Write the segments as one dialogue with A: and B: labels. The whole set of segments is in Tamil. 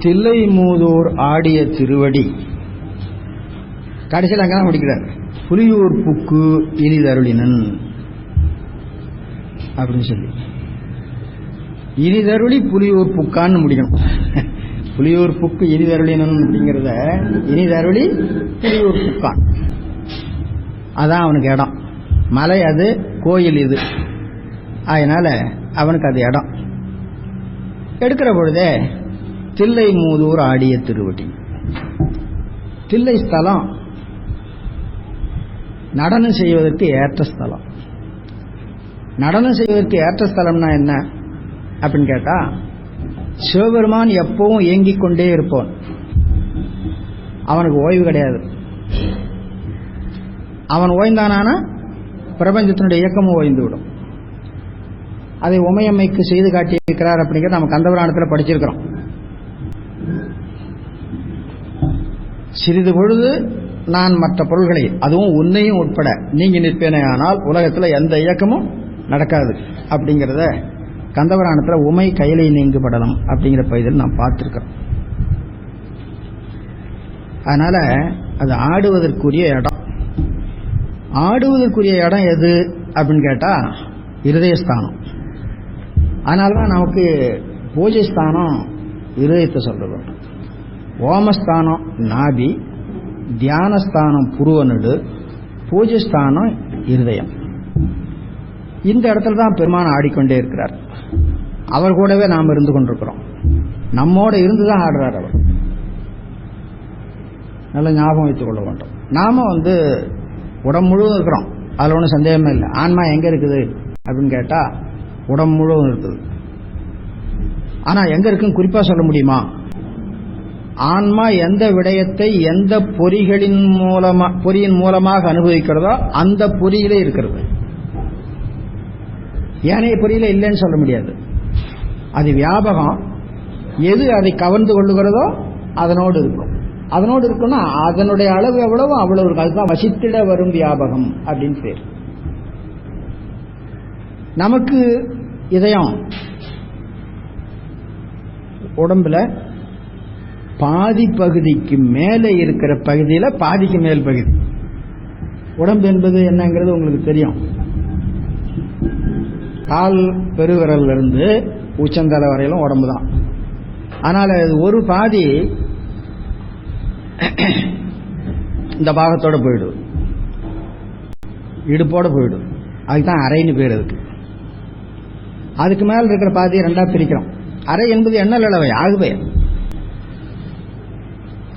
A: தில்லை மூதூர் ஆடிய திருவடி. கடைசியில் அங்கதான் முடிக்கிறார். புலியூர் புக்கு இனிதருளினன் அப்படின்னு சொல்லி இனிதருளி புலியூர் புக்கான்னு முடிக்கணும். புலியூர் புக்கு இனிதருளினன் அப்படிங்கிறத இனிதருளி புலியூர் புக்கான். அதான் அவனுக்கு இடம். மலை அது, கோயில் இது. அதனால அவனுக்கு அது இடம். எடுக்கிற பொழுதே தில்லை மூதூர் ஆடிய திருவடி. தில்லை ஸ்தலம் நடனம் செய்வதற்கு ஏற்ற ஸ்தலம். நடனம் செய்வதற்கு ஏற்ற ஸ்தலம்னா என்ன அப்படின்னு கேட்டா, சிவபெருமான் எப்பவும் இயங்கிக் கொண்டே இருப்பான். அவனுக்கு ஓய்வு கிடையாது. அவன் ஓய்ந்தானா பிரபஞ்சத்தினுடைய இயக்கமும் ஓய்ந்து விடும். அதை உமையம்மைக்கு செய்து காட்டியிருக்கிறார் அப்படிங்கிறத நம்ம கந்தபுராணத்தில் படிச்சிருக்கிறோம். சிறிது பொழுது நான் மற்ற பொருள்களை, அதுவும் உன்னையும் உட்பட நீங்கி நிற்பேனே, ஆனால் உலகத்தில் எந்த இயக்கமும் நடக்காது அப்படிங்கிறத கந்தபுராணத்தில் உமை கையிலை நீங்குபடலாம் அப்படிங்கிற பகுதியில் நாம் பார்த்திருக்கிறோம். அதனால அது ஆடுவதற்குரிய இடம். ஆடுவதற்குரிய இடம் எது அப்படின்னு கேட்டா இருதயஸ்தானம். அதனாலதான் நமக்கு பூஜை ஸ்தானம் இருதயத்தை சொல்றது. ஓமஸ்தானம் நாபி, தியானஸ்தானம் புருவநடு, பூஜை ஸ்தானம் இருதயம். இந்த இடத்துல தான் பெருமான் ஆடிக்கொண்டே இருக்கிறார். அவர் கூடவே நாம் இருந்து கொண்டிருக்கிறோம். நம்மோட இருந்துதான் ஆடுறார் அவர். நல்ல ஞாபகம் வைத்துக் கொள்ள வேண்டும். நாம உடம்பு முழுவதும் இருக்கிறோம், அதுல ஒன்றும் சந்தேகமே இல்லை. ஆன்மா எங்க இருக்குது அப்படின்னு கேட்டா உடம்பு முழுவதும் இருக்குது. ஆனா எங்க இருக்குன்னு குறிப்பா சொல்ல முடியுமா? ஆன்மா எந்த விடயத்தை எந்த பொறியின் மூலமாக அனுபவிக்கிறதோ அந்த பொறியிலே இருக்கிறது. ஏனைய பொறியில இல்லைன்னு சொல்ல முடியாது. அது வியாபகம். எது அதை கவர்ந்து கொள்ளுகிறதோ அதனோடு இருக்கும். அதனோடு இருக்குன்னா அதனுடைய அளவு எவ்வளவோ அவ்வளவு இருக்கும். அதுதான் வசித்திட வரும் வியாபகம் அப்படின்னு பேர். நமக்கு இதயம் உடம்புல பாதி பகுதிக்கு மேலே இருக்கிற பகுதியில பாதிக்கு மேல் பகுதி. உடம்பு என்பது என்னங்கிறது உங்களுக்கு தெரியும். கால் பெருவிரல் இருந்து உச்சந்தலை வரையிலும் உடம்பு தான். ஆனால் ஒரு பாதி இந்த பாகத்தோட போயிடும், இடுப்போட போயிடும். அதுதான் அரைன்னு பேர். அதுக்கு மேல இருக்கிற பாதியை ரெண்டா பிரிக்கிறோம். அரை என்பது எண்ணல் அளவை ஆகுபெயர்,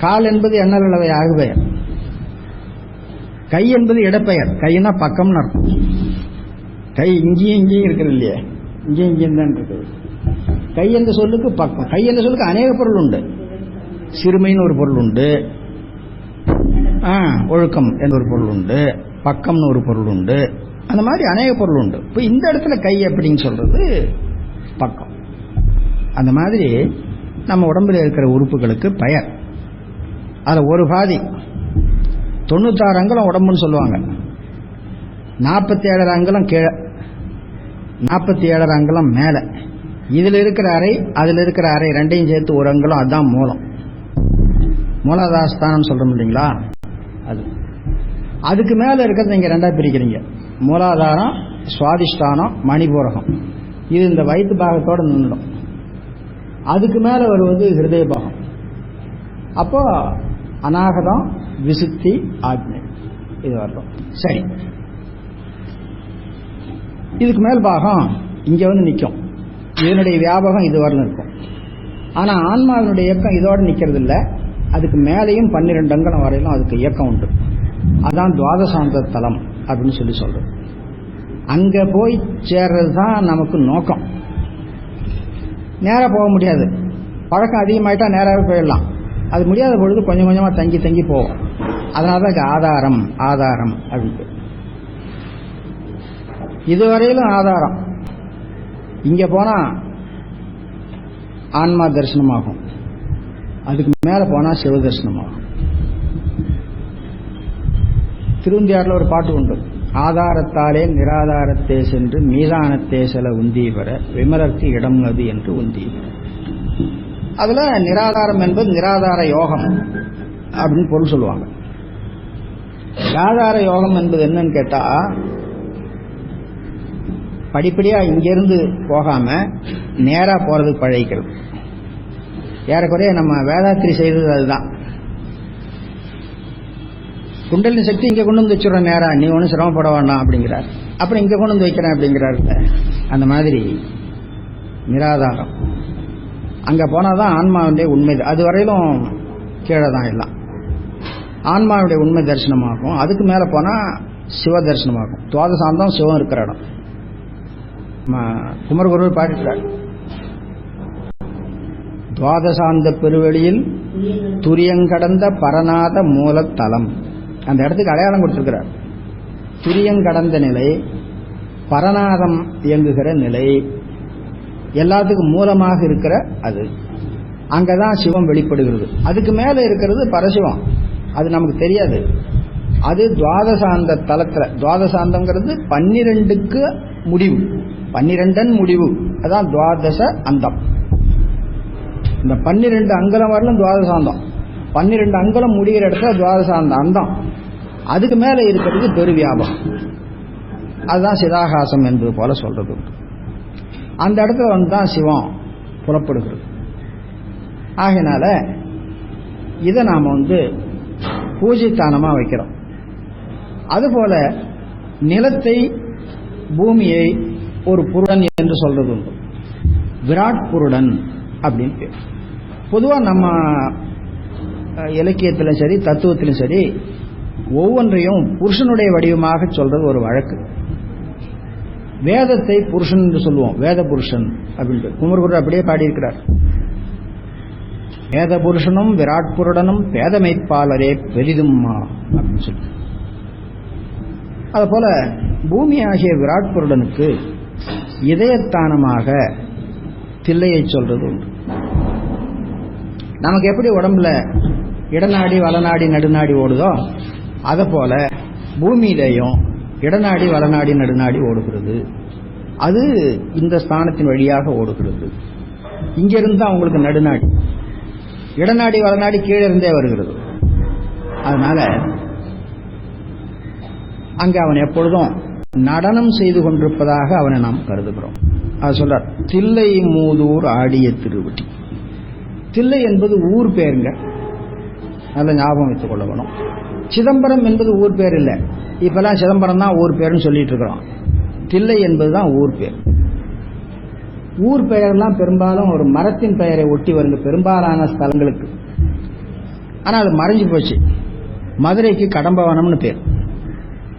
A: கால் என்பது எண்ணல் அளவை ஆகுபெயர், கை என்பது இடப்பெயர். கைன்னா பக்கம்னு அர்த்தம். கை இங்கேயும் இங்கேயும் இருக்கிறது இல்லையே, இங்கேயும் இங்கேயும் தான் இருக்குது. கை என்ற சொல்லுக்கு பக்கம். கை என்ற சொல்லுக்கு அநேக பொருள் உண்டு. சிறுமைன்னு ஒரு பொருள் உண்டு, ஒழுக்கம் என்ற ஒரு பொருள் உண்டு, பக்கம்னு ஒரு பொருள் உண்டு. அந்த மாதிரி அநேக பொருள் உண்டு. இப்போ இந்த இடத்துல கை அப்படின்னு சொல்றது பக்கம். அந்த மாதிரி நம்ம உடம்புல இருக்கிற உறுப்புகளுக்கு பெயர். அதுல ஒரு பாதி 96 அங்குலம் உடம்புன்னு சொல்லுவாங்க. 47 அங்குலம் கீழே, 47 அங்குலம் மேல. இதுல இருக்கிற அறை அதுல இருக்கிற அறை ரெண்டையும் சேர்த்து ஒரு அங்குலம், அதுதான் மூலம். மூலாதாரஸ்தானம் சொல்றோம் இல்லைங்களா? அதுக்கு மேல இருக்கிறது நீங்க ரெண்டா பிரிக்கிறீங்க. மூலாதாரம், சுவாதிஷ்டானம், மணிபூரகம். இது இந்த வயிற்று பாகத்தோட நின்றுடும். அதுக்கு மேல வருவது ஹிருதய பாகம். அப்போ அநாகதம், விசுத்தி, ஆக்ஞை இது வரணும். சரி, இதுக்கு மேல் பாகம் இங்க நிற்கும். இதனுடைய வியாபகம் இது வரணும் இருக்கும். ஆனா ஆன்மாவினுடைய இயக்கம் இதோட நிக்கிறது இல்லை. அதுக்கு மேலேயும் 12 அங்குலம் வரையிலும் அதுக்கு இயக்கம் உண்டு. அதான் துவாதசாந்த தலம் அப்படின்னு சொல்லி சொல்றது. அங்க போய் சேர்றது தான் நமக்கு நோக்கம். நேராக போக முடியாது. பழக்கம் அதிகமாயிட்டா நேராகவே போயிடலாம். அது முடியாத பொழுது கொஞ்சம் கொஞ்சமா தங்கி தங்கி போவோம். அதனாலதான் ஆதாரம் ஆதாரம் அப்படின்னு. இதுவரையிலும் ஆதாரம். இங்க போனா ஆன்மா தரிசனமாகும், அதுக்கு மேல போனா சிவ தரிசனமாகும். திருவந்தியாரில் ஒரு பாட்டு உண்டு. ஆதாரத்தாலே நிராதாரத்தே சென்று மீதானத்தே செல உந்தீவர விமலர்க்கு இடம் அது என்று உந்தீவர. அதுல நிராதாரம் என்பது நிராதார யோகம் அப்படின்னு பொருள் சொல்லுவாங்க. நிராதார யோகம் என்பது என்னன்னு கேட்டா, படிப்படியா இங்கிருந்து போகாம நேரா போறதுக்கு பழகிக்கிறது. ஏறக்குறைய நம்ம வேதாத்திரி செய்தது அதுதான். குண்டலினி சக்தி இங்க கொண்டு வந்து வச்சுடுறோம் நேரா, நீ ஒன்றும் சிரமப்பட வேண்டாம் அப்படிங்கிறார். அப்புறம் இங்க கொண்டு வந்து வைக்கிறேன் அப்படிங்கிறாரு. அந்த மாதிரி நிராதாரம் அங்க போனாதான் ஆன்மாவுடைய உண்மை. அது வரையிலும் கீழே தான் எல்லாம். ஆன்மாவுடைய உண்மை தரிசனமாகும். அதுக்கு மேல போனா சிவ தரிசனமாகும். துவாதசாந்தம் சிவம் இருக்கிற இடம். குமரகுரு பாடிட்டார், துவாதசாந்த பெருவெளியில் துரியங்கடந்த பரநாத மூலத்தலம். அந்த இடத்துக்கு அடையாளம் கொடுத்திருக்கிறார். துரியங்கடந்த நிலை, பரநாதம் இயங்குகிற நிலை, எல்லாத்துக்கும் மூலமாக இருக்கிற அது. அங்கதான் சிவம் வெளிப்படுகிறது. அதுக்கு மேல இருக்கிறது பரசிவம், அது நமக்கு தெரியாது. அது துவாதசாந்த தலத்துல. துவாதசாந்தம்ங்கிறது 12க்கு முடிவு, 12 முடிவு. அதான் துவாதச அந்தம். இந்த 12 அங்கலம் வரலும் துவாதசாந்தம். 12 அங்கலம் முடிகிற இடத்துல துவாதசாந்த அந்தம். அதுக்கு மேல இருக்கிறது பெருவியாபம். அதுதான் சிதாகாசம் என்பது போல சொல்றது. அந்த இடத்துல வந்துதான் சிவம் புறப்படுகிறது. ஆகையினால இதை நாம பூஜைத்தானமா வைக்கிறோம். அதுபோல நிலத்தை, பூமியை ஒரு புருடன் என்று சொல்றது உண்டு. விராட் புருடன் அப்படின்னு பேர். பொதுவா நம்ம இலக்கியத்திலும் சரி தத்துவத்திலும் சரி ஒவ்வொன்றையும் புருஷனுடைய வடிவமாக சொல்றது ஒரு வழக்கு. வேதத்தை புருஷன் என்று சொல்லுவோம், வேத புருஷன் அப்படின்ட்டு குமரகுரு அப்படியே பாடியிருக்கிறார். வேத புருஷனும் விராட் புருடனும் பேதமைப்பாளரே பெரிதும்மா அப்படின்னு சொல்லி. அதுபோல பூமி ஆகிய விராட் புருடனுக்கு இதயத்தானமாக தில்லையை சொல்றது உண்டு. நமக்கு எப்படி உடம்புல இடநாடி வலநாடி நடுநாடி ஓடுதோ அத போல பூமியிலேயும் இடநாடி வலநாடி நடுநாடி ஓடுகிறது. அது இந்த ஸ்தானத்தின் வழியாக ஓடுகிறது. இங்கிருந்து தான் உங்களுக்கு நடுநாடி. இடநாடி வலநாடி கீழே இருந்தே வருகிறது. அதனால அங்க அவன் எப்பொழுதும் நடனம் செய்து கொண்டிருப்பதாக அவனை நாம் கருதுகிறோம். அது சொல்றார், தில்லை மூதூர் ஆடிய திருவடி. தில்லை என்பது ஊர் பேருங்க, நல்ல ஞாபகம் வைத்துக் கொள்ள வேணும். சிதம்பரம் என்பது ஊர் பேர் இல்லை. இப்பெல்லாம் சிதம்பரம் தான் ஊர் பேருன்னு சொல்லிட்டு இருக்கிறோம். தில்லை என்பதுதான் ஊர் பேர். ஊர் பெயர்லாம் பெரும்பாலும் ஒரு மரத்தின் பெயரை ஒட்டி வருங்க பெரும்பாலான ஸ்தலங்களுக்கு. ஆனால் அது மறைஞ்சு போச்சு. மதுரைக்கு கடம்பவனம்னு பேர்.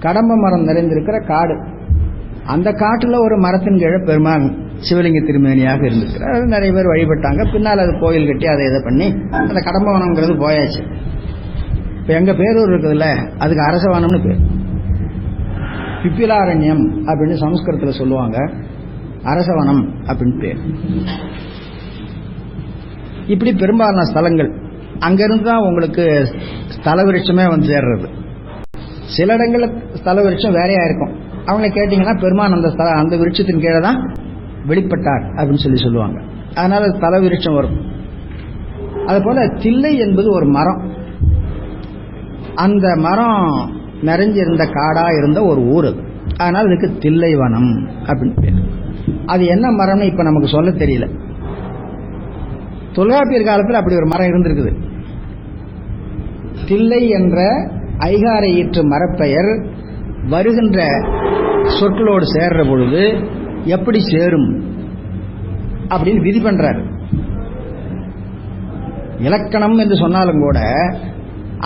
A: கடம்ப மரம் நிறைந்திருக்கிற காடு. அந்த காட்டுல ஒரு மரத்தின் கீழே பெருமான் சிவலிங்க திருமேனியாக இருந்திருக்கிறார். அது நிறைய பேர் வழிபட்டாங்க. பின்னால் அது கோயில் கட்டி அதை இதை பண்ணி அந்த கடம்பவனம்ங்கிறது போயாச்சு. இப்ப எங்க பேரூர் இருக்குதுல்ல, அதுக்கு அரசவனம்னு பேர். பிப்பிலாரண்யம் அப்படின்னு சமஸ்கிருதத்துல சொல்லுவாங்க, அரசவனம் அப்படின்னு பேர். இப்படி பெரும்பாலான ஸ்தலங்கள் அங்கிருந்து தான் உங்களுக்கு ஸ்தல விருட்சமே வந்து சேர்றது. சில இடங்கள்ல ஸ்தல விருட்சம் வேறையா இருக்கும். அவங்களை கேட்டீங்கன்னா பெருமான் அந்த விருட்சத்தின் கீழே தான் வெளிப்பட்டார் அப்படின்னு சொல்லுவாங்க. அதனால ஸ்தல விருட்சம் வரும். அது போல தில்லை என்பது ஒரு மரம். அந்த மரம் நிறைஞ்சிருந்த காடா இருந்த ஒரு ஊர் அது. அதனால இதுக்கு தில்லைவனம் அப்படின்னு பேர். அது என்ன மரம்னு இப்ப நமக்கு சொல்ல தெரியல. தொல்காப்பியர் காலத்தில் அப்படி ஒரு மரம் இருந்திருக்குது. தில்லை என்ற ஐகாரை ஈற்று மரப்பெயர் வருகின்ற சொற்களோடு சேர்ற பொழுது எப்படி சேரும் அப்படின்னு விதி பண்றாரு. இலக்கணம் என்று சொன்னாலும் கூட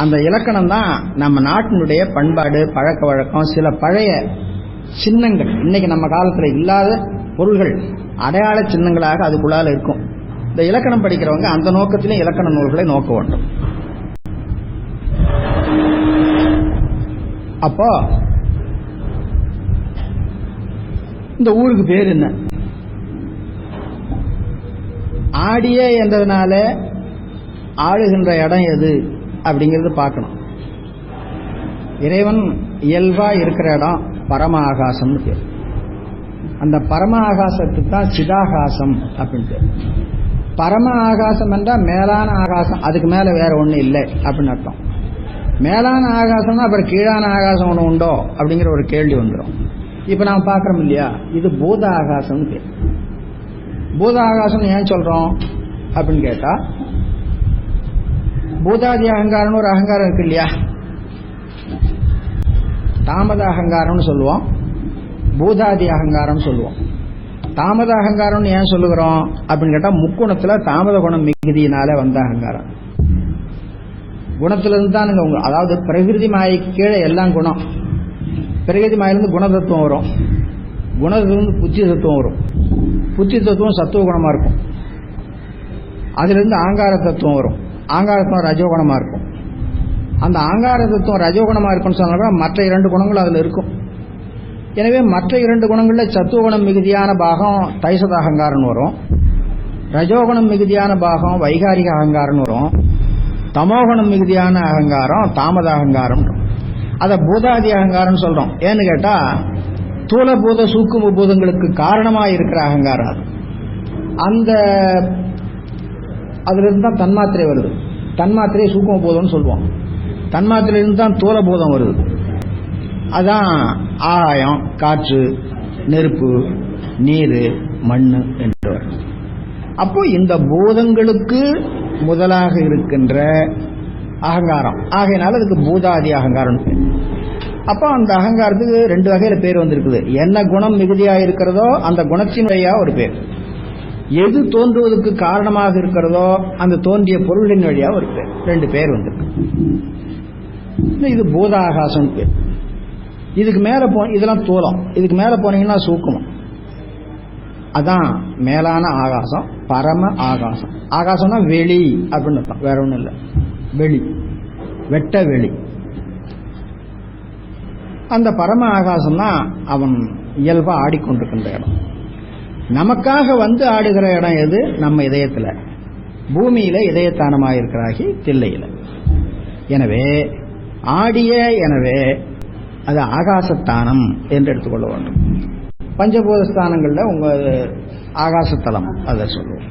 A: அந்த இலக்கணம் தான் நம்ம நாட்டினுடைய பண்பாடு, பழக்க வழக்கம், சில பழைய சின்னங்கள், இன்னைக்கு நம்ம காலத்துல இல்லாத பொருள்கள், அடையாள சின்னங்களாக அதுக்குள்ளால இருக்கும். இந்த இலக்கணம் படிக்கிறவங்க அந்த நோக்கத்திலும் இலக்கண நூல்களை நோக்க வேண்டும். அப்போ இந்த ஊருக்கு பேர் என்ன? ஆடிய என்றதுனால ஆளுகின்ற இடம் எது அப்படிங்கிறது பார்க்கணும். இறைவன் இயல்பா இருக்கிற இடம் பரம ஆகாசம்னு பேர். அந்த பரம ஆகாசத்துக்கு தான் சிதாகாசம் அப்படின்னு பேர். பரம ஆகாசம் என்றால் மேலான ஆகாசம், அதுக்கு மேல வேற ஒண்ணு இல்லை அப்படின்னு அர்த்தம். மேலான ஆகாசம்னா அப்புறம் கீழான ஆகாசம் ஒண்ணு உண்டோ அப்படிங்கிற ஒரு கேள்வி வந்துடும். இப்ப நாம் பார்க்கறோம் இல்லையா, இது பூத ஆகாசம். பூத ஆகாசம் ஏன் சொல்றோம் அப்படின்னு கேட்டா, பூதாதி அகங்காரம்னு ஒரு அகங்காரம் இருக்கு இல்லையா, தாமத அகங்காரம்னு சொல்லுவோம், பூதாதி அகங்காரம் சொல்லுவோம். தாமத அகங்காரம் ஏன் சொல்லுகிறோம் அப்படின்னு கேட்டா, முக்குணத்துல தாமத குணம் மிகுதியினால வந்த அகங்காரம். குணத்திலிருந்து தான் நீங்க அதாவது பிரகிருதி மாயைக்கு கீழே எல்லாம் குணம். பிரகிருதி மாயிலிருந்து குணதத்துவம் வரும், குணத்திலிருந்து புத்தி தத்துவம் வரும், புத்தி தத்துவம் சத்துவ குணமா இருக்கும், அதிலிருந்து ஆங்கார தத்துவம் வரும், ஆங்கார தத்துவம் ரஜோகுணமா இருக்கும். அந்த ஆங்கார தத்துவம் ரஜோகுணமா இருக்குன்னு சொன்னா மற்ற 2 குணங்கள் அதுல இருக்கும். எனவே மற்ற 2 குணங்கள்ல சத்துவகுணம் மிகுதியான பாகம் தைசத அகங்காரம் வரும், ரஜோகுணம் மிகுதியான பாகம் வைகாரிக அகங்காரம் வரும், தமோகுணம் மிகுதியான அகங்காரம் தாமத அகங்காரம். அத பூதாதி அகங்காரம் சொல்றோம். ஏன்னு கேட்டா, தூல பூத சூக்கும பூதங்களுக்கு காரணமா இருக்கிற அகங்காரம் அது. அந்த அதுல இருந்து தான் தன்மாத்திரை வருது. தன்மாத்திரையை சூக்கும பூதம்னு சொல்லுவோம். தன்மாத்திரையிலிருந்து தான் தூல பூதம் வருது. அதான் ஆகாயம், காற்று, நெருப்பு, நீர், மண்ணு என்று வரும். அப்போ இந்த பூதங்களுக்கு முதலாக இருக்கின்ற அகங்காரம், ஆகையினால அதுக்கு பூதாதி அகங்காரம். அப்போ அந்த அகங்காரத்துக்கு 2 வகையில பேர் வந்திருக்குது. என்ன குணம் மிகுதியா இருக்கிறதோ அந்த குணத்தினுடைய ஒரு பேர், எது தோன்றுவதற்கு காரணமாக இருக்கிறதோ அந்த தோன்றிய பொருளின் வழியா ஒரு பேர், 2 பேர் வந்திருக்கு. இது பூதாகாசம் பேர். இதுக்கு மேல இதெல்லாம் தூலம், இதுக்கு மேல போனீங்கன்னா சூக்குமம். அதான் மேலான ஆகாசம், பரம ஆகாசம். ஆகாசம்னா வெளி அப்படின்னு அர்த்தம், வேற ஒண்ணும் இல்லை. வெளி, வெட்ட வெளி. அந்த பரம ஆகாசம்னா அவன் இயல்பா ஆடிக்கொண்டிருக்கின்ற இடம். நமக்காக வந்து ஆடுகிற இடம் எது? நம்ம இதயத்துல, பூமியில இதயத்தானமாக இருக்கிறாகி தில்லையில. எனவே ஆடிய, எனவே அது ஆகாசத்தானம் என்று எடுத்துக்கொள்ள வேண்டும். பஞ்சபூத ஸ்தானங்கள்ல உங்க ஆகாசத்தலம் அதை சொல்லுவோம்.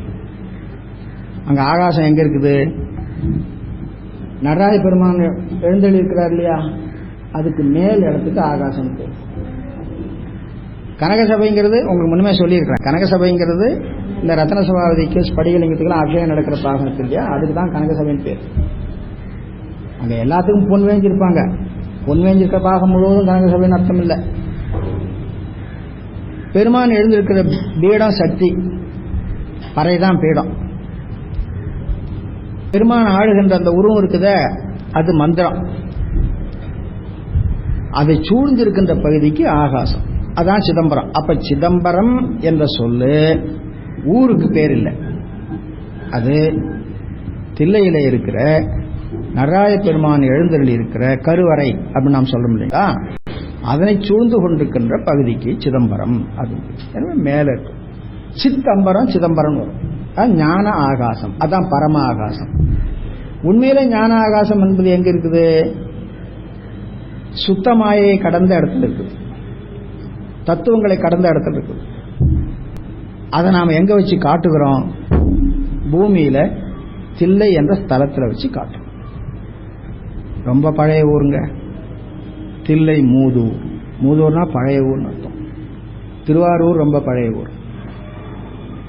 A: அங்க ஆகாசம் எங்க இருக்குது? நடராஜ பெருமான் எழுந்தெழி இருக்கிறார் இல்லையா, அதுக்கு மேல் இடத்துக்கு ஆகாசம். கனகசபைங்கிறது உங்களுக்கு முன்னுமே சொல்லியிருக்கிறேன். கனகசபைங்கிறது இந்த ரத்ன சபாவதிக்கு ஸ்படிகலிங்கத்துக்கெல்லாம் அபிஷேகம் நடக்கிற பாகம் இருக்கு இல்லையா, அதுக்கு தான் கனகசபைன்னு பேர். அங்க எல்லாத்துக்கும் பொன் வேஞ்சிருப்பாங்க. பொன் வேஞ்சிருக்கிற பாகம் முழுவதும் கனகசபைன்னு அர்த்தம் இல்லை. பெருமான் எழுந்திருக்கிற பீடம் சக்தி, பறைதான் பீடம். பெருமான் ஆளுகின்ற அந்த உருவம் இருக்குத, அது மந்திரம். அதை சூழ்ந்திருக்கின்ற பகுதிக்கு ஆகாசம், அதான் சிதம்பரம். அப்ப சிதம்பரம் என்ற சொல்லு ஊருக்கு பேர் இல்லை, அது தில்லையில இருக்கிற நடராஜ பெருமான் எழுந்தருளி இருக்கிற கருவறை அப்படின்னு நாம் சொல்ல முடியுங்களா, அதனை சூழ்ந்து கொண்டிருக்கின்ற பகுதிக்கு சிதம்பரம். அது மேல இருக்கு. சித்தம்பரம், சிதம்பரம் வரும். ஞான ஆகாசம், அதான் பரம ஆகாசம். உண்மையில ஞான ஆகாசம் என்பது எங்க இருக்குது? சுத்தமாயை கடந்த இடத்துல இருக்குது, தத்துவங்களை கடந்த இடத்துல இருக்குது. அதை நாம எங்க வச்சு காட்டுகிறோம்? பூமியில தில்லை என்ற ஸ்தலத்துல வச்சு காட்டுறோம். ரொம்ப பழைய ஊருங்க தில்லை. மூதூர், மூதூர்னா பழைய ஊர்னு அர்த்தம். திருவாரூர் ரொம்ப பழைய ஊர்,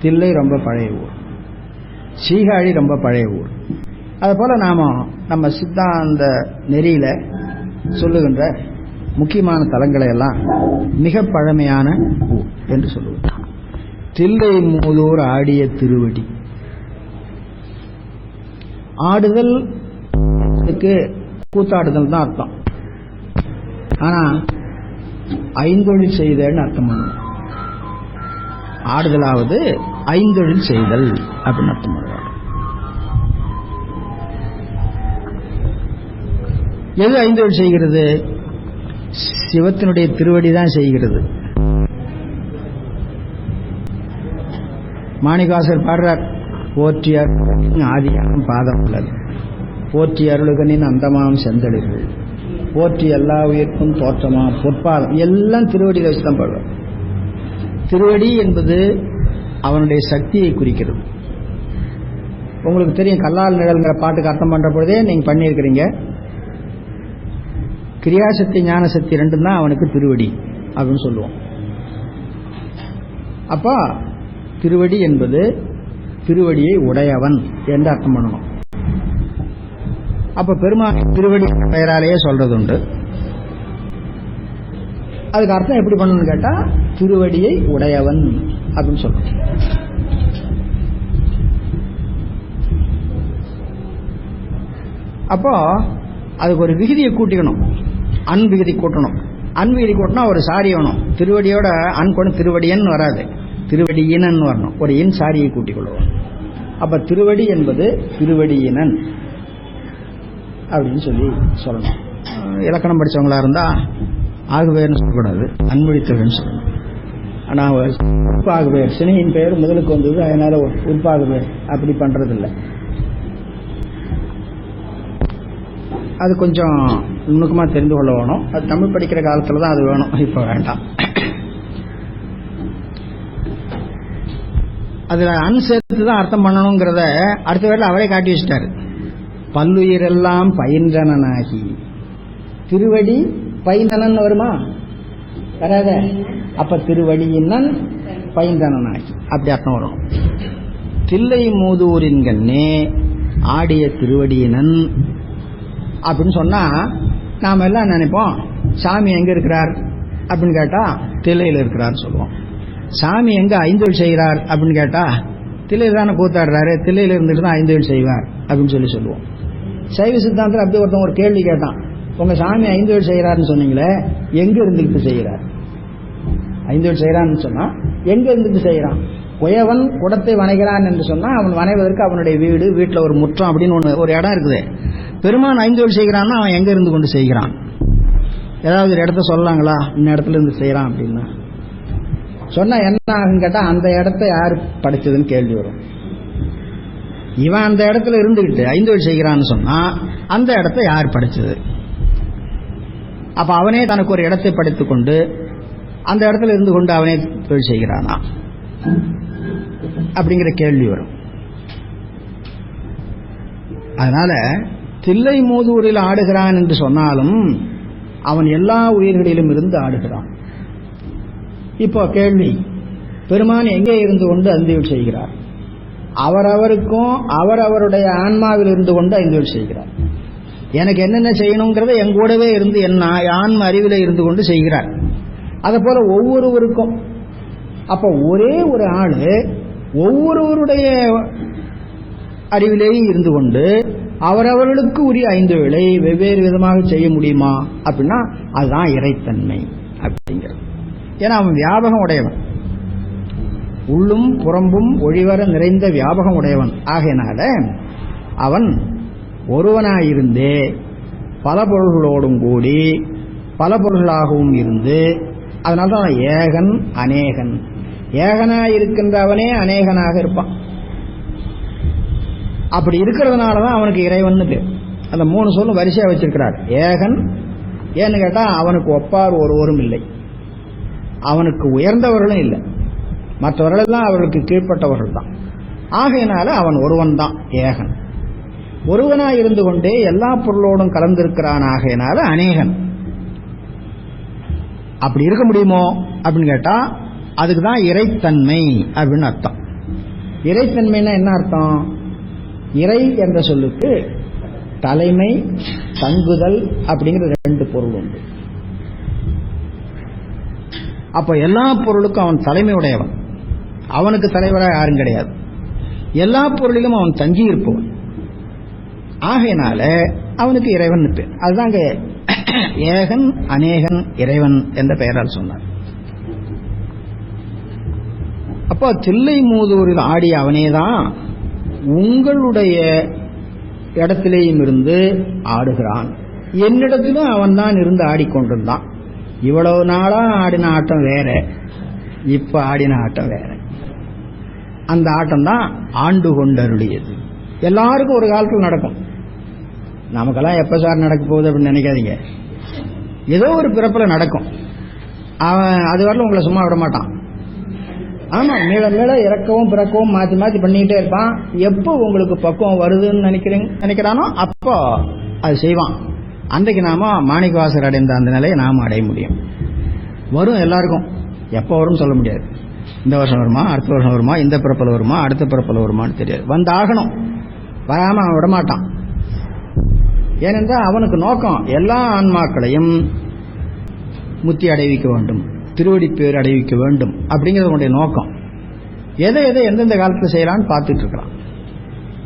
A: தில்லை ரொம்ப பழைய ஊர், சீகாழி ரொம்ப பழைய ஊர். அது போல நாம நம்ம சித்தாந்த நெறியில சொல்லுகின்ற முக்கியமான தலங்களை எல்லாம் மிக பழமையான ஊர் என்று சொல்லுவோம். தில்லை மூதூர் ஆடிய திருவடி. ஆடுதல் கூத்தாடுதல் தான் அர்த்தம். ஆனா ஐந்தொழில் செய்தல்னு அர்த்தம் பண்ணுவோம். ஆடுதலாவது ஐந்தொழில் செய்தல் அப்படின்னு அர்த்தம் பண்ணுவாங்க. எது ஐந்தொழில் செய்கிறது? சிவத்தினுடைய திருவடி தான் செய்கிறது. மாணிகாசர் பாடுறார், போற்றி ஆதியாகும் பாதம் உள்ளது, போற்றி அருளுகனின் அந்தமாம் செந்தளிர்கள், போற்றி எல்லா உயிர்க்கும் தோற்றமா பொற்பாதம், எல்லாம் திருவடியில் வச்சுதான் பாடுவார். திருவடி என்பது அவனுடைய சக்தியை குறிக்கிறது. உங்களுக்கு தெரியும், கல்லால் நிழல்ங்கிற பாட்டுக்கு அர்த்தம் பண்ற பொழுதே நீங்க பண்ணியிருக்கிறீங்க. கிரியாசக்தி ஞானசக்தி ரெண்டும் தான் அவனுக்கு திருவடி அப்படின்னு சொல்லுவோம். அப்போ திருவடி என்பது திருவடியை உடையவன் என்று அர்த்தம் பண்ணணும். அப்ப பெருமாள் திருவடி பெயராலேயே சொல்றது உண்டு. அதுக்கு அர்த்தம் எப்படி பண்ணணும்னு கேட்டா திருவடியை உடையவன் அப்படின்னு சொல்லணும். அப்போ அதுக்கு ஒரு விகுதியை கூட்டிக்கணும், அன் விகுதி கூட்டணும். அன் விகுதி கூட்டினா ஒரு சாரி வேணும். திருவடியோட அன் கொண்டு திருவடியன் வராது, திருவடியினன் வரணும். ஒரு இன் சாரியை கூட்டிக் கொள்வோம். அப்ப திருவடி என்பது திருவடியினன் அப்படின்னு சொல்லி சொல்லணும். இலக்கணம் படிச்சவங்களா இருந்தா ஆகுவேர்னு சொல்லக்கூடாது, அன்மொழித்தவர்னு சொல்லணும். ஆனா உறுப்பாகுவேர், சினையின் பெயர் முதலுக்கு வந்தது, அதனால உறுப்பாகுவேர் அப்படி பண்றதில்லை. அது கொஞ்சம் நுணுக்கமா தெரிந்து கொள்ள வேணும். அது தமிழ் படிக்கிற காலத்துல தான் அது வேணும், இப்ப வேண்டாம். அதுல அனுசரித்து தான் அர்த்தம் பண்ணணுங்கிறத அடுத்த வேலை அவரே காட்டி வச்சிட்டாரு. பல்லுயிரெல்லாம் பயின்றனாகி, திருவடி பயின்றனன் வருமா? வராத. அப்ப திருவடியினன் பயின்றனாகி அப்படி அர்த்தம் வரும். தில்லை மூதூரின் கண்ணே ஆடிய திருவடியினன் அப்படின்னு சொன்னா நாம எல்லாம் நினைப்போம், சாமி எங்க இருக்கிறார் அப்படின்னு கேட்டா தில்லையில் இருக்கிறார் சொல்லுவோம். சாமி எங்க ஐந்தொழில் செய்கிறார் அப்படின்னு கேட்டா தில்லையில் தானே கூத்தாடுறாரு, தில்லையில இருந்துட்டு தான் ஐந்தொழில் செய்வார் அப்படின்னு சொல்லுவோம். சைவ சித்தாந்தத்தில் அப்படி ஒருத்தன் ஒரு கேள்வி கேட்டான், உங்க சாமி ஐந்தொழில் செய்கிறாருன்னு சொன்னீங்களே, எங்க இருந்துகிட்டு செய்கிறார்? ஐந்தொழில் செய்யறான்னு சொன்னா எங்க இருந்துட்டு செய்யறான்? குயவன் குடத்தை வணைகிறான் என்று சொன்னா அவன் வணைவதற்கு அவனுடைய வீடு, வீட்டில் ஒரு முற்றம் அப்படின்னு ஒரு இடம் இருக்குது. பெருமான் ஐந்தொழில் செய்கிறான்னா அவன் எங்க இருந்து கொண்டு செய்கிறான்? ஏதாவது ஒரு இடத்த சொல்லலாங்களா, இந்த இடத்துல இருந்து செய்யறான் அப்படின்னா? சொன்னா என்ன ஆகுன்னு கேட்டா அந்த இடத்த யாரு படைச்சதுன்னு கேள்வி வரும். இவன் அந்த இடத்துல இருந்துகிட்டு ஐந்தொழில் செய்கிறான்னு சொன்னா அந்த இடத்த யார் படைச்சது? அப்ப அவனே தனக்கு ஒரு இடத்தை படைத்துக் கொண்டு அந்த இடத்துல இருந்து கொண்டு அவனே தொழில் செய்கிறானா அப்படிங்கிற கேள்வி வரும். அதனால தில்லை மூதூரில் ஆடுகிறான் என்று சொன்னாலும் அவன் எல்லா உயிர்களிலும் இருந்து ஆடுகிறான். இப்போ கேள்வி, பெருமான் எங்கே இருந்து கொண்டு ஐந்தொழில் செய்கிறார்? அவரவருக்கும் அவரவருடைய ஆன்மாவில் இருந்து கொண்டு ஐந்தொழில் செய்கிறார். எனக்கு என்னென்ன செய்யணுங்கிறத எங்கூடவே இருந்து என்ன ஆன்ம அறிவில இருந்து கொண்டு செய்கிறார். அதை போல ஒவ்வொருவருக்கும். அப்ப ஒரே ஒரு ஆளு ஒவ்வொருவருடைய அறிவிலேயே இருந்து கொண்டு அவரவர்களுக்கு உரிய ஐந்தொழிலை வெவ்வேறு விதமாக செய்ய முடியுமா அப்படின்னா அதுதான் இறைத்தன்மை அப்படிங்கிறது. ஏன்னா அவன் வியாபகம் உடையவன், உள்ளும் புறம்பும் ஒளிவர நிறைந்த வியாபகம் உடையவன். ஆகையினால அவன் ஒருவனாயிருந்தே பல பொருள்களோடும் கூடி பல பொருள்களாகவும் இருந்து, அதனால்தான் ஏகன் அநேகன். ஏகனாயிருக்கின்றவனே அநேகனாக இருப்பான். அப்படி இருக்கிறதுனாலதான் அவனுக்கு இறைவன் பேர். அந்த மூணு சொல்லும் வரிசையா வச்சிருக்கிறார். ஏகன் ஏன்னு கேட்டா அவனுக்கு ஒப்பார் ஒருவரும் இல்லை, அவனுக்கு உயர்ந்தவர்களும் இல்லை, மற்றவர்களெல்லாம் அவர்களுக்கு கீழ்பட்டவர்கள் தான். ஆகையினால அவன் ஒருவன் தான் ஏகன். ஒருவனாய் இருந்து கொண்டே எல்லா பொருளோடும் கலந்திருக்கிறான். ஆகையினால அநேகன். அப்படி இருக்க முடியுமோ அப்படின்னு கேட்டா அதுக்கு தான் இறைத்தன்மை அப்படின்னு அர்த்தம். இறைத்தன்மைன்னா என்ன அர்த்தம்? இறை என்ற சொல்லுக்கு தலைமை, தங்குதல் அப்படிங்கிற ரெண்டு பொருள் உண்டு. அப்ப எல்லா பொருளுக்கும் அவன் தலைமை உடையவன், அவனுக்கு தலைவராக யாரும் கிடையாது. எல்லா பொருளிலும் அவன் தங்கி இருப்பவன். ஆகையினால அவனுக்கு இறைவன் பேர். அதுதாங்க ஏகன் அநேகன் இறைவன் என்ற பெயரால் சொன்னார். அப்போ தில்லை மூதூரில் ஆடிய அவனேதான் உங்களுடைய இடத்திலேயும் இருந்து ஆடுகிறான். என்னிடத்திலும் அவன் தான் இருந்து ஆடிக்கொண்டிருந்தான். இவ்வளவு நாளா ஆடின ஆட்டம் வேற, இப்ப ஆடின ஆட்டம் வேற. அந்த ஆட்டம் தான் ஆண்டு கொண்டருளியது. எல்லாருக்கும் ஒரு காலத்தில் நடக்கும். நமக்கெல்லாம் எப்ப சார் நடக்க போகுது அப்படின்னு நினைக்காதீங்க. ஏதோ ஒரு பிறப்புல நடக்கும். அவன் அது வரல உங்களை சும்மா விட மாட்டான். ஆமா, மேல மேல இறக்கவும் பிறக்கவும் மாத்தி மாத்தி பண்ணிக்கிட்டே இருப்பான். எப்போ உங்களுக்கு பக்குவம் வருதுன்னு நினைக்கிறானோ அப்போ அது செய்வான். அன்றைக்கு நாம மாணிக்கவாசகர் அடைந்த அந்த நிலையை நாம அடைய முடியும். வரும் எல்லாருக்கும், எப்போ வரும்னு சொல்ல முடியாது. இந்த வருஷம் வருமா, அடுத்த வருஷம் வருமா, இந்த பிறப்பில் வருமா, அடுத்த பிறப்பில் வருமானு தெரியாது. வந்தாகணும், வராம அவன் விடமாட்டான். ஏனென்றால் அவனுக்கு நோக்கம் எல்லா ஆன்மாக்களையும் முத்தி அடைவிக்க வேண்டும், திருவடி பேர் அடைவிக்க வேண்டும் அப்படிங்கிறதுடைய நோக்கம். எதை எதை எந்தெந்த காலத்தில் செய்யலான்னு பார்த்துட்டு இருக்கிறான்.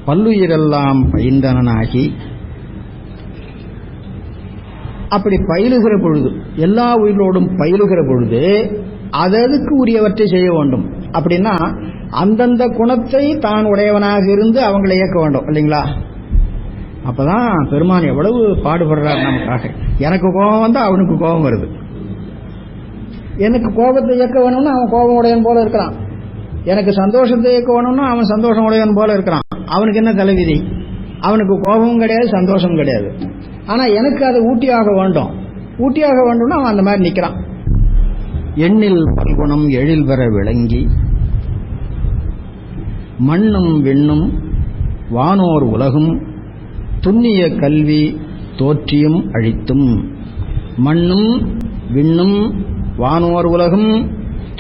A: பல்லுயிரெல்லாம் பயின்றனாகி அப்படி பயிலுகிற பொழுது, எல்லா உயிரோடும் பயிலுகிற பொழுது அதற்கு உரியவற்றை செய்ய வேண்டும். அப்படின்னா அந்தந்த குணத்தை தான் உடையவனாக இருந்து அவங்களை இயக்க வேண்டும் இல்லைங்களா? அப்பதான் பெருமான் எவ்வளவு பாடுபடுறார் நமக்காக. எனக்கு கோபம் வந்தா அவனுக்கு கோபம் வருது. எனக்கு கோபத்தை இயக்க வேணும்னு அவன் கோபம் உடையவன் போல இருக்கிறான். எனக்கு சந்தோஷத்தை இயக்க வேணும்னா அவன் சந்தோஷம் உடையவன் போல இருக்கிறான். அவனுக்கு என்ன தலைவிதி? அவனுக்கு கோபமும் கிடையாது, சந்தோஷமும் கிடையாது. ஆனா எனக்கு அதை ஊட்டியாக வேண்டும். ஊட்டியாக வேண்டும்னா அவன் அந்த மாதிரி நிக்கிறான். எண்ணில் பல்குணம் எழில் பெற விளங்கி மண்ணும் விண்ணும் வானோர் உலகும் துண்ணிய கல்வி தோற்றியும் அழித்தும். மண்ணும் விண்ணும் வானோர் உலகும்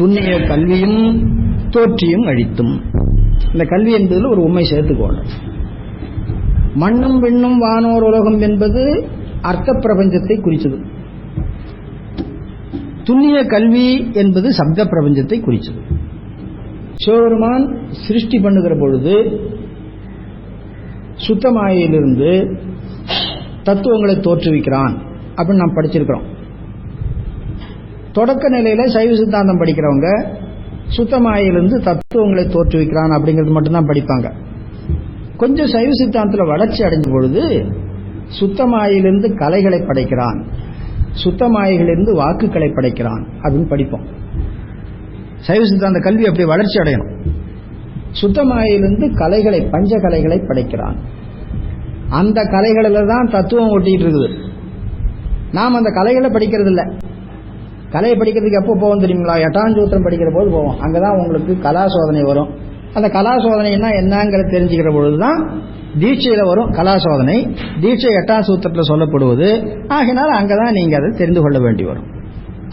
A: துண்ணிய கல்வியும் தோற்றியும் அழித்தும். இந்த கல்வி என்பதில் ஒரு உண்மை சேர்த்துக்கோணும். மண்ணும் விண்ணும் வானோர் உலகம் என்பது அர்த்த பிரபஞ்சத்தை குறிச்சது. துண்ணிய கல்வி என்பது சப்த பிரபஞ்சத்தை குறிச்சது. சிவபெருமான் சிருஷ்டி பண்ணுகிற பொழுது சுத்தமாயிலிருந்து தத்துவங்களை தோற்றுவிக்கிறான் அப்படின்னு நாம் படிச்சிருக்கிறோம். தொடக்க நிலையில சைவ சித்தாந்தம் படிக்கிறவங்க சுத்தமாயிலிருந்து தத்துவங்களை தோற்றுவிக்கிறான் அப்படிங்கிறது மட்டும்தான் படிப்பாங்க. கொஞ்சம் சைவ சித்தாந்தத்தில் வளர்ச்சி அடைஞ்ச பொழுது சுத்தமாயிலிருந்து கலைகளை படைக்கிறான், சுத்தமாயிலிருந்து வாக்குகளை படைக்கிறான் அப்படின்னு படிப்போம். சைவ சித்தாந்த கல்வி அப்படி வளர்ச்சி அடையணும். சுத்தமாயிலிருந்து கலைகளை, பஞ்ச கலைகளை படைக்கிறான். அந்த கலைகளில் தான் தத்துவம் ஒட்டிட்டு இருக்குது. நாம் அந்த கலைகளை படிக்கிறது இல்லை. கலையை படிக்கிறதுக்கு எப்போ போவோம் தெரியுங்களா? எட்டாஞ்சூத்திரம் படிக்கிற போது போவோம். அங்கதான் உங்களுக்கு கலா சோதனை வரும். அந்த கலா சோதனைன்னா என்னங்கிறத தெரிஞ்சுக்கிற பொழுதுதான் தீட்சையில வரும் கலா சோதனை. தீட்சை 8ஆம் சூத்திரத்தில் சொல்லப்படுவது. ஆகினால அங்கதான் நீங்க அதை தெரிந்து கொள்ள வேண்டி வரும்.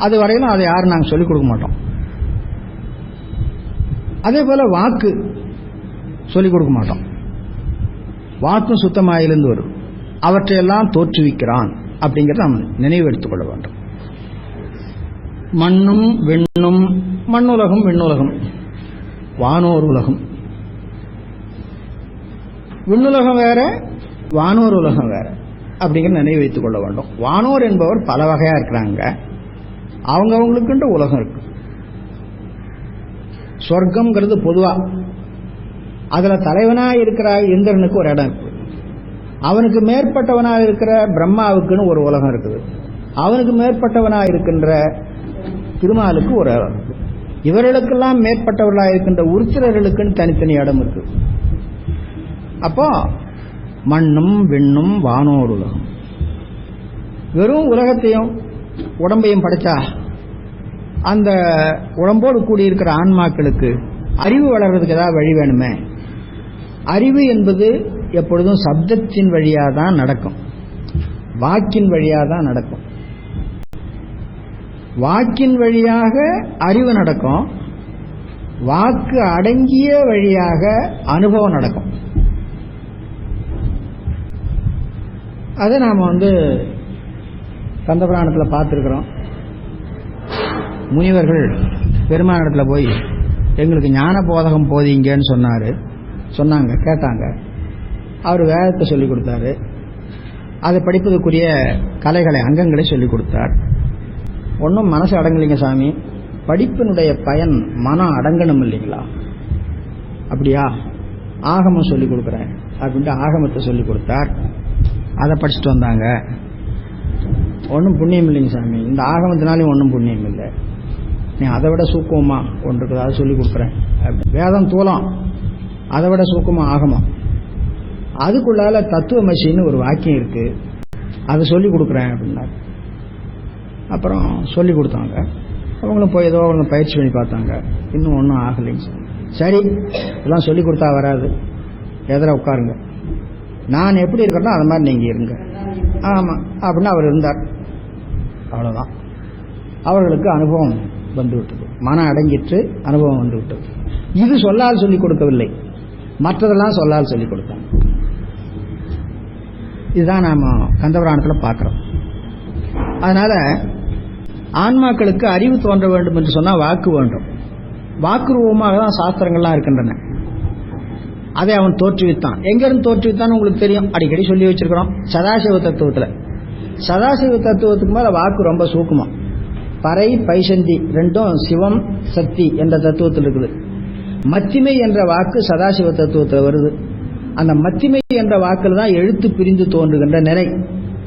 A: அது வரையிலும் அதை யாரும் நாங்கள் சொல்லிக் கொடுக்க மாட்டோம். அதே போல வாக்கு சொல்லிக் கொடுக்க மாட்டோம். வாக்கும் சுத்தமாயிலிருந்து வரும். அவற்றையெல்லாம் தோற்றுவிக்கிறான் அப்படிங்கிறத நாம் நினைவு எடுத்துக் கொள்ள வேண்டும். மண்ணும் விண்ணும், மண்ணுலகம் விண்ணுலகம், வானோர் உலகம். விண்ணுலகம் வேற, வானோர் உலகம் வேற அப்படிங்கிற நினைவு வைத்துக் கொள்ள வேண்டும். வானோர் என்பவர் பல வகையா இருக்கிறாங்க. அவங்கவுங்களுக்குன்ற உலகம் இருக்கு. சொர்க்கம்ங்கிறது பொதுவா, அதுல தலைவனா இருக்கிற இந்திரனுக்கு ஒரு இடம் இருக்கு. அவனுக்கு மேற்பட்டவனா இருக்கிற பிரம்மாவுக்குன்னு ஒரு உலகம் இருக்குது. அவனுக்கு மேற்பட்டவனா இருக்கின்ற திருமாலுக்கு ஒரு இடம் இருக்கு. இவர்களுக்கெல்லாம் மேற்பட்டவர்களா இருக்கின்ற உருத்திரர்களுக்குன்னு தனித்தனி இடம் இருக்கு. அப்போ மண்ணும் விண்ணும் வானோர் உலகம். வெறும் உலகத்தையும் உடம்பையும் படைச்சா அந்த உடம்போடு கூடியிருக்கிற ஆன்மாக்களுக்கு அறிவு வளர்றதுக்கு ஏதாவது வழி வேணுமே. அறிவு என்பது எப்பொழுதும் சப்தத்தின் வழியாக தான் நடக்கும், வாக்கின் வழியாக தான் நடக்கும். வாக்கின் வழியாக அறிவு நடக்கும், வாக்கு அடங்கிய வழியாக அனுபவம் நடக்கும். அதை நாம் கந்தபுராணத்தில் பார்த்துருக்கிறோம். முனிவர்கள் பெருமானிடத்தில் போய் எங்களுக்கு ஞான போதகம் போதிங்கன்னு சொன்னாங்க, கேட்டாங்க. அவர் வேதத்தை சொல்லிக் கொடுத்தாரு. அதை படிப்பதற்குரிய கலைகளை, அங்கங்களை சொல்லிக் கொடுத்தார். ஒன்றும் மனசு அடங்கலைங்க சாமி, படிப்பினுடைய பயன் மனம் அடங்கணும் இல்லைங்களா? அப்படியா, ஆகமம் சொல்லிக் கொடுக்குறேன் அப்படின்ட்டு ஆகமத்தை சொல்லிக் கொடுத்தார். அதை படிச்சுட்டு வந்தாங்க. ஒன்றும் புண்ணியம் இல்லைங்க சாமி, இந்த ஆகமத்தினாலையும் ஒன்றும் புண்ணியம் இல்லை, நீ அதை விட சூக்குவமா ஒன்று இருக்குது, அதை சொல்லிக் கொடுக்குறேன். வேதம் தூலம், அதை விட சூக்குமா ஆகமம், அதுக்குள்ளால தத்துவமசின்னு ஒரு வாக்கியம் இருக்கு, அதை சொல்லிக் கொடுக்குறேன் அப்படின்னாரு. அப்புறம் சொல்லிக் கொடுத்தாங்க. அவங்களும் போய் ஏதோ அவங்க பயிற்சி பண்ணி பார்த்தாங்க, இன்னும் ஒன்றும் ஆகலைன்னு சொன்னாங்க. சரி, இதெல்லாம் சொல்லி கொடுத்தா வராது, எதிர உட்காருங்க, நான் எப்படி இருக்கிறேனோ அது மாதிரி நீங்கள் இருங்க. ஆமாம் அப்படின்னு அவர் இருந்தார். அவ்வளோதான், அவர்களுக்கு அனுபவம் வந்துவிட்டது, மனம் அடங்கிட்டு அனுபவம் வந்துவிட்டது. இது சொல்லால் சொல்லிக் கொடுக்கவில்லை, மற்றதெல்லாம் சொல்லால் சொல்லிக் கொடுத்தாங்க. இதுதான் நாம் கந்தபுராணத்தில் பார்க்குறோம். அதனால ஆன்மாக்களுக்கு அறிவு தோன்ற வேண்டும் என்று சொன்னால் வாக்கு வேண்டும். வாக்கு ரூபமாக தான் சாஸ்திரங்கள்லாம் இருக்கின்றன. அதை அவன் தோற்றுவித்தான். எங்கிருந்து தோற்றுவித்தான் உங்களுக்கு தெரியும், அடிக்கடி சொல்லி வச்சிருக்கிறோம். சதாசிவ தத்துவத்தில், சதாசிவ தத்துவத்துக்கு மேலே வாக்கு ரொம்ப சூக்குமம். பறை பைசந்தி ரெண்டும் சிவம் சக்தி என்ற தத்துவத்தில் இருக்குது. மத்திமை என்ற வாக்கு சதாசிவ தத்துவத்தில் வருது. அந்த மத்திமை என்ற வாக்கில் தான் எழுத்து பிரிந்து தோன்றுகின்ற நிலை.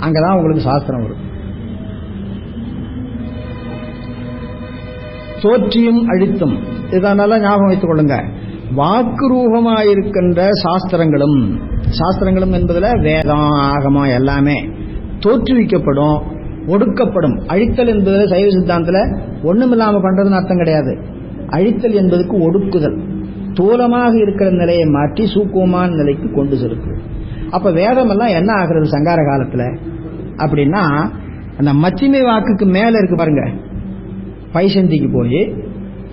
A: அங்கதான் உங்களுக்கு சாஸ்திரம் வரும். தோற்றியும் அழித்தும், இதனால ஞாபகம் வைத்துக் கொள்ளுங்க. வாக்கு ரூபமாயிருக்கின்ற சாஸ்திரங்களும், சாஸ்திரங்களும் என்பதுல வேதம் ஆகமம் எல்லாமே தோற்றுவிக்கப்படும், ஒடுக்கப்படும். அழித்தல் என்பதில் சைவ சித்தாந்தத்தில் ஒண்ணுமில்லாம பண்றதுன்னு அர்த்தம் கிடையாது. அழித்தல் என்பதுக்கு ஒடுக்குதல், தூலமாக இருக்கிற நிலையை மாற்றி சூக்குவமான நிலைக்கு கொண்டு செலுத்தும். அப்ப வேதம் எல்லாம் என்ன ஆகிறது சங்கார காலத்துல அப்படின்னா, அந்த மத்திமை வாக்குக்கு மேல இருக்கு பாருங்க, பைசந்திக்கு போய்,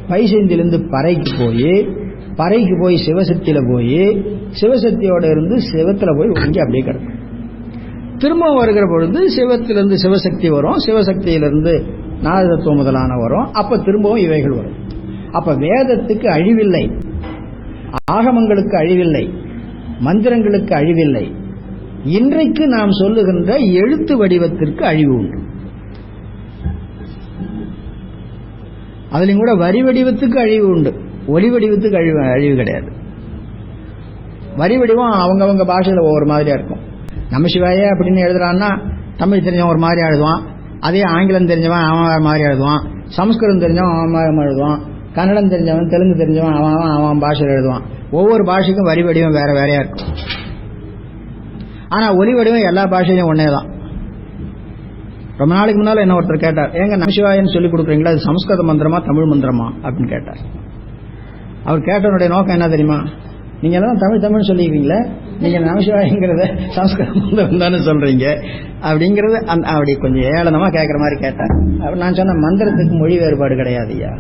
A: பைசந்திலிருந்து பறைக்கு போய், பறைக்கு போய் சிவசக்தியில போய், சிவசக்தியோட இருந்து சிவத்துல போய் ஒடுங்கி அப்படியே கிடக்கும். திரும்ப வருகிற பொழுது சிவத்திலிருந்து சிவசக்தி வரும், சிவசக்தியிலிருந்து நாதத்துவம் முதலான வரும். அப்ப திரும்பவும் இவைகள் வரும். அப்ப வேதத்துக்கு அழிவில்லை, ஆகமங்களுக்கு அழிவில்லை, மந்திரங்களுக்கு அழிவில்லை. இன்றைக்கு நாம் சொல்லுகின்ற எழுத்து வடிவத்திற்கு அழிவு உண்டு. அதுலயும் கூட வரி வடிவத்துக்கு அழிவு உண்டு, ஒலி வடிவத்துக்கு அழிவு கிடையாது. வரி வடிவம் அவங்கவங்க பாஷையில் ஒவ்வொரு மாதிரியா இருக்கும். நம்ம சிவாய அப்படின்னு எழுதுறான்னா தமிழ் தெரிஞ்சவன் ஒரு மாதிரி எழுதுவான், அதே ஆங்கிலம் தெரிஞ்சவன் அவன் வேற மாதிரி எழுதுவான், சமஸ்கிருதம் தெரிஞ்சவன் அவன் மாதிரி எழுதுவான், கன்னடம் தெரிஞ்சவன் தெலுங்கு தெரிஞ்சவன் அவன் பாஷையில் எழுதுவான். ஒவ்வொரு பாஷைக்கும் வரி வடிவம் வேற வேறையா இருக்கும். ஆனா ஒலி வடிவம் எல்லா பாஷையிலும் ஒன்னே தான். ரொம்ப நாளைக்கு முன்னால என்ன ஒருத்தர் கேட்டார், ஏங்க நமசிவாயன்னு சொல்லி கொடுக்குறீங்களா, அது சமஸ்கிருத மந்திரமா தமிழ் மந்திரமா அப்படின்னு கேட்டார். அவர் கேட்டவனுடைய நோக்கம் என்ன தெரியுமா, நீங்க எல்லாம் தமிழ் தமிழ் சொல்லிக்கிறீங்களே, நீங்க நமசிவாயங்கிறத சமஸ்கிருத மந்திரம் தானே சொல்றீங்க அப்படிங்கறது அப்படி கொஞ்சம் ஏளனமா கேட்கற மாதிரி கேட்டார். நான் சொன்ன மந்திரத்துக்கு மொழி வேறுபாடு கிடையாதுயா,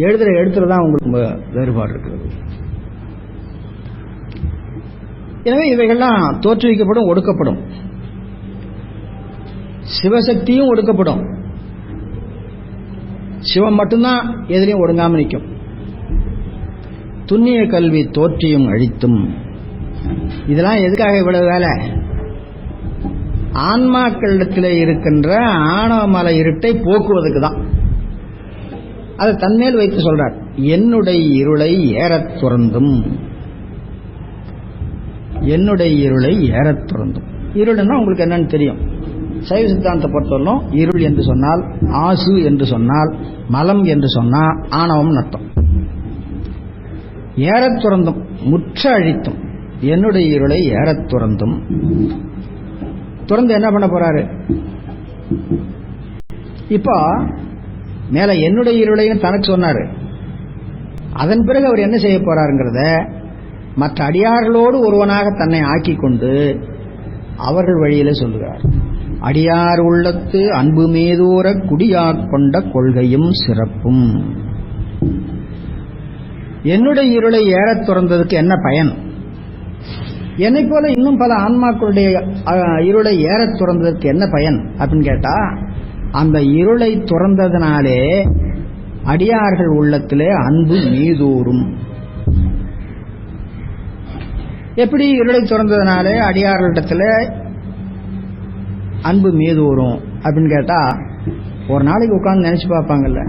A: எழுத்துறதான் உங்களுக்கு வேறுபாடு இருக்கிறது. எனவே இவைகள்லாம் தோற்றுவிக்கப்படும், ஒடுக்கப்படும். சிவசக்தியும் ஒடுக்கப்படும், சிவம் மட்டும்தான் எதிரையும் ஒடுங்காம நிற்கும். துண்ணிய கல்வி தோற்றியும் அழித்தும். இதெல்லாம் எதுக்காக இவ்வளவு வேலை? ஆன்மாக்களிடத்தில் இருக்கின்ற ஆணவமல இருட்டை போக்குவதற்கு தான். அதை தன்மேல் வைத்து சொல்றார். என்னுடைய இருளை ஏறத் துறந்தும், என்னுடைய இருளை ஏறத் துறந்தும். இருள்னா உங்களுக்கு என்னன்னு தெரியும். சைவ சித்தாந்தத்தை பொறுத்தவரைக்கும் இருள் என்று சொன்னால், ஆசு என்று சொன்னால், மலம் என்று சொன்னால் ஆணவம் நட்டம். ஏறத் துறந்தும், முற்ற அழித்தும். என்னுடைய இருளை ஏறத் துறந்தும். துறந்து என்ன பண்ண போறாரு? இப்போ மேல என்னுடைய இருளையும் தனக்கு சொன்னாரு. அதன் பிறகு அவர் என்ன செய்ய போறாருங்கிறத மற்ற அடியார்களோடு ஒருவனாக தன்னை ஆக்கி கொண்டு அவர்கள் வழியில சொல்லுகிறார். அடியார் உள்ளத்து அன்பு மீதூர குடியாக் கொண்ட கொள்கையும் சிறப்பும். என்னுடைய இருளை ஏறத் துறந்ததுக்கு என்ன பயன்? என்னை போல இன்னும் பல ஆன்மாக்களுடைய இருளை ஏறத் துறந்ததற்கு என்ன பயன் அப்படின்னு கேட்டா, அந்த இருளை துறந்ததினாலே அடியார்கள் உள்ளத்திலே அன்பு மீதூரும். எப்படி இருளை துறந்ததினாலே அடியார்களிடத்துல அன்பு மீதூரும் அப்படின்னு கேட்டா, ஒரு நாளைக்கு உட்கார்ந்து நினைச்சு பார்ப்பாங்கல்ல,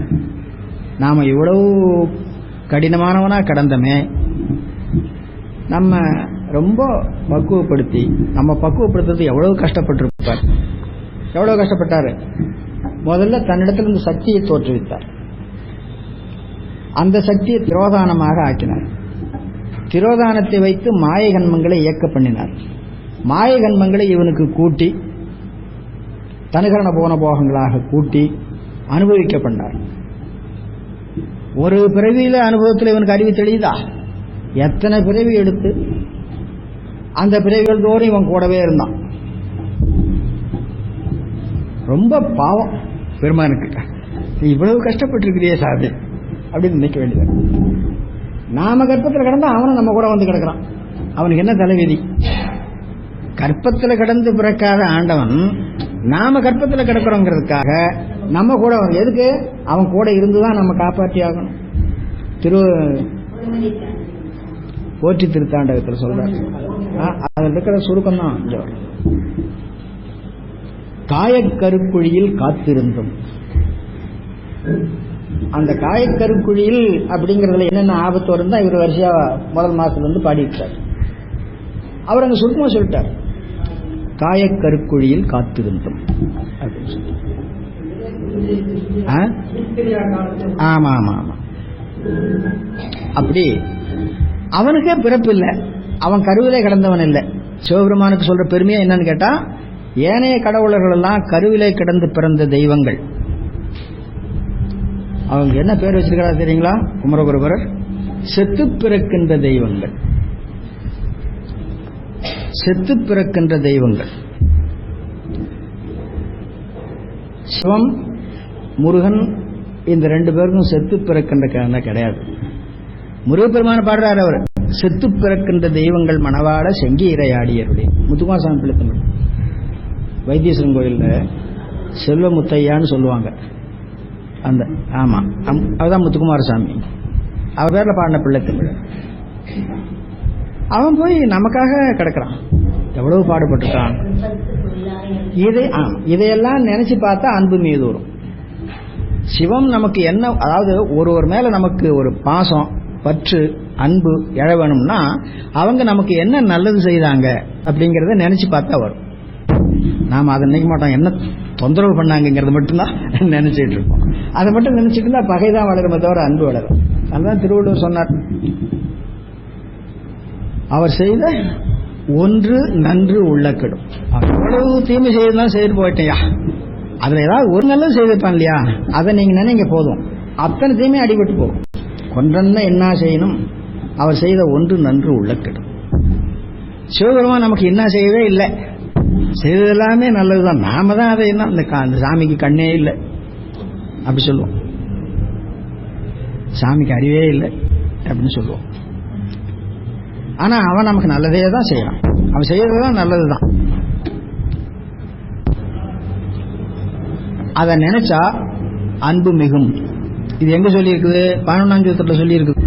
A: நாம இவ்வளவு கடினமானவனா கடந்தமே, நம்ம ரொம்ப பக்குவப்படுத்தி, நம்ம பக்குவப்படுத்துறது எவ்வளவு கஷ்டப்பட்டிருப்பார், எவ்வளவு கஷ்டப்பட்டாரு. முதல்ல தன்னிடத்தில் இந்த சக்தியை தோற்றுவித்தார், அந்த சக்தியை திரோதானமாக ஆக்கினார். திரோதானத்தை வைத்து மாய கன்மங்களை இயக்க பண்ணினார். மாய கன்மங்களை இவனுக்கு கூட்டி தனுகரண போன போகங்களாக கூட்டி அனுபவிக்க பண்ணார். ஒரு பிறவியில அனுபவத்தில் இவனுக்கு அறிவு தெளிதா? எத்தனை பிறவி எடுத்து அந்த பிறவிகள் தோறும் இவன் கூடவே இருந்தான். ரொம்ப பாவம் பெருமானுக்கு, இவ்வளவு கஷ்டப்பட்டிருக்கிறியே சாமி அப்படின்னு நினைக்க வேண்டியது. நாம கர்ப்பத்தில் கிடந்தா அவனும் நம்ம கூட வந்து கிடக்கிறான். அவனுக்கு என்ன தலைவிதி? கர்ப்பத்தில் கிடந்து பிறக்காத ஆண்டவன் நாம கர்ப்பத்தில் கிடக்கிறோங்கிறதுக்காக நம்ம கூட எதுக்கு? அவன் கூட இருந்துதான் நம்ம காப்பாற்றி ஆகணும். போற்றி திருத்தாண்டகத்தில் சொல்றாரு. அதில் இருக்கிற சுருக்கம் தான் காயக்கருக்குழியில் காத்திருந்தும். அந்த காயக்கருக்குழியில் அப்படிங்கறதுல என்னென்ன ஆபத்து வரும் தான் இவர் வருஷா முதல் மாசத்துல இருந்து பாடிட்டார். அவர் அங்க சுருக்கமா சொல்லிட்டார், காயக்கருக்குழியில் காத்திருந்தும் அப்படின்னு சொல்லி. ஆமா ஆமா ஆமா. அப்படி அவனுக்கே பிறப்பு இல்லை, அவன் கருவிலே கிடந்தவன் இல்லை. சிவபெருமானுக்கு சொல்ற பெருமையா என்னன்னு கேட்டா, ஏனைய கடவுளர்கள் எல்லாம் கருவிலே கிடந்து பிறந்த தெய்வங்கள். அவங்க என்ன பேர் வச்சிருக்கிறா தெரியுங்களா? குமரகுருபரர் செத்து பிறக்கின்ற தெய்வங்கள். செத்து பிறக்கின்ற தெய்வங்கள். சிவம் முருகன் இந்த ரெண்டு பேருக்கும் செத்து பிறக்கின்ற கிடையாது. முருகப்பெருமான பாடுறாரு அவர், செத்து பிறக்கின்ற தெய்வங்கள் மணவாட செங்கீரை ஆடியருடைய. முத்துக்குமாரசாமி பிள்ளை தமிழ் வைத்தீஸ்வரன் கோயில்ல செல்வ முத்தையான்னு சொல்லுவாங்க. அந்த ஆமா அவதான் முத்துக்குமாரசாமி, அவர் பேர்ல பாடின பிள்ளை தமிழ். அவன் போய் நமக்காக கிடக்கிறான், எவ்வளவு பாடுபட்டுருக்கான். இதையெல்லாம் நினைச்சு பார்த்தா அன்பு மீது வரும். சிவம் நமக்கு என்ன, அதாவது ஒருவர் மேல நமக்கு ஒரு பாசம், பற்று, அன்பு எழ வேணும்னா அவங்க நமக்கு என்ன நல்லது செய்தாங்க அப்படிங்கறத நினைச்சு பார்த்தா வரும். நாம அதை நினைக்க மாட்டோம், என்ன தொந்தரவு பண்ணாங்கிறது மட்டும்தான் நினைச்சிட்டு இருப்போம். அதை மட்டும் நினைச்சிட்டு இருந்தா பகைதான் வளருமே தவிர அன்பு வளரும். அதுதான் திருவள்ளுவர் சொன்னார், அவர் செய்த ஒன்று நன்று உள்ள கெடும். அவ்வளவு தீமை செய்யறதுதான் செய்து போயிட்டேயா, அதுல ஏதாவது ஒரு நல்லது செய்திருப்பான் இல்லையா, அதை நீங்க நினைங்க போதும், அத்தனை தீமை அடிபட்டு போகும். கொன்றன்னா என்ன செய்யணும்? அவர் செய்த ஒன்று நன்று உள்ள கெடும். சிவபெருமான் நமக்கு என்ன செய்யவே இல்லை, செய்தது எல்லாமே நல்லதுதான். நாம தான் அதை என்ன, அந்த சாமிக்கு கண்ணே இல்லை அப்படி சொல்லுவோம், சாமிக்கு அறிவே இல்லை அப்படின்னு சொல்லுவோம். ஆனா அவன் நமக்கு நல்லதே தான் செய்யறான், அவன் செய்யறதுதான் நல்லதுதான். அதை நினைச்சா அன்பு மிகும். இது எங்க சொல்லி இருக்குது? 11ஆம் சூத்திரத்துல சொல்லி இருக்குது.